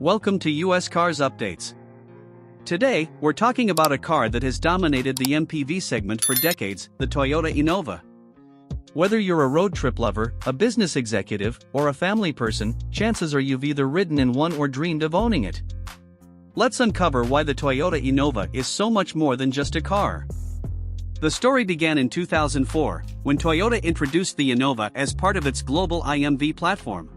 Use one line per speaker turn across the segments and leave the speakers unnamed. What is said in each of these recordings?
Welcome to US Cars Updates. Today, we're talking about a car that has dominated the MPV segment for decades, the Toyota Innova. Whether you're a road trip lover, a business executive, or a family person, chances are you've either ridden in one or dreamed of owning it. Let's uncover why the Toyota Innova is so much more than just a car. The story began in 2004, when Toyota introduced the Innova as part of its global IMV platform.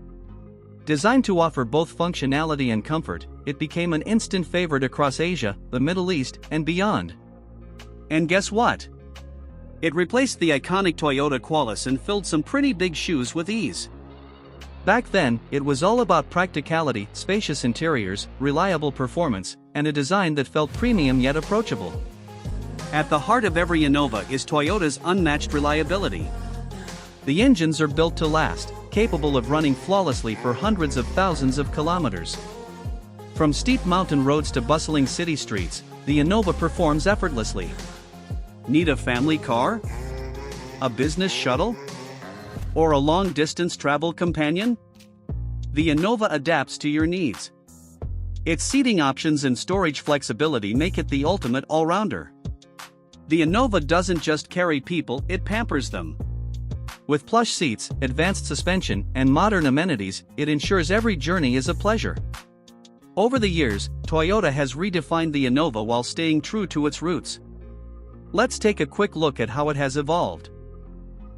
Designed to offer both functionality and comfort, it became an instant favorite across Asia, the Middle East, and beyond. And guess what? It replaced the iconic Toyota Qualis and filled some pretty big shoes with ease. Back then, it was all about practicality, spacious interiors, reliable performance, and a design that felt premium yet approachable. At the heart of every Innova is Toyota's unmatched reliability. The engines are built to last, capable of running flawlessly for hundreds of thousands of kilometers. From steep mountain roads to bustling city streets, the Innova performs effortlessly. Need a family car? A business shuttle? Or a long-distance travel companion? The Innova adapts to your needs. Its seating options and storage flexibility make it the ultimate all-rounder. The Innova doesn't just carry people, it pampers them. With plush seats, advanced suspension, and modern amenities, it ensures every journey is a pleasure. Over the years, Toyota has redefined the Innova while staying true to its roots. Let's take a quick look at how it has evolved.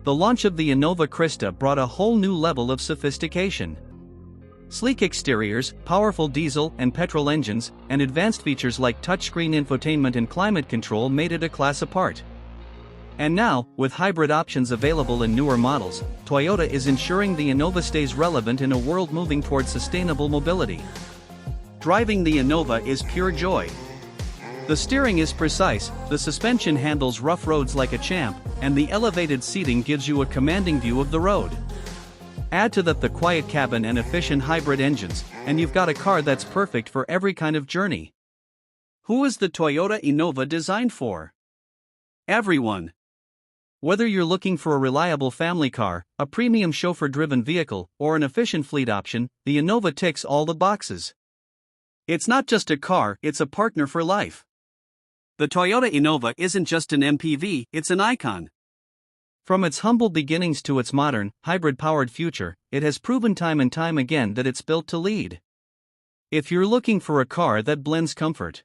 The launch of the Innova Krista brought a whole new level of sophistication. Sleek exteriors, powerful diesel and petrol engines, and advanced features like touchscreen infotainment and climate control made it a class apart. And now, with hybrid options available in newer models, Toyota is ensuring the Innova stays relevant in a world moving towards sustainable mobility. Driving the Innova is pure joy. The steering is precise, the suspension handles rough roads like a champ, and the elevated seating gives you a commanding view of the road. Add to that the quiet cabin and efficient hybrid engines, and you've got a car that's perfect for every kind of journey. Who is the Toyota Innova designed for? Everyone. Whether you're looking for a reliable family car, a premium chauffeur-driven vehicle, or an efficient fleet option, the Innova ticks all the boxes. It's not just a car, it's a partner for life. The Toyota Innova isn't just an MPV, it's an icon. From its humble beginnings to its modern, hybrid-powered future, it has proven time and time again that it's built to lead. If you're looking for a car that blends comfort,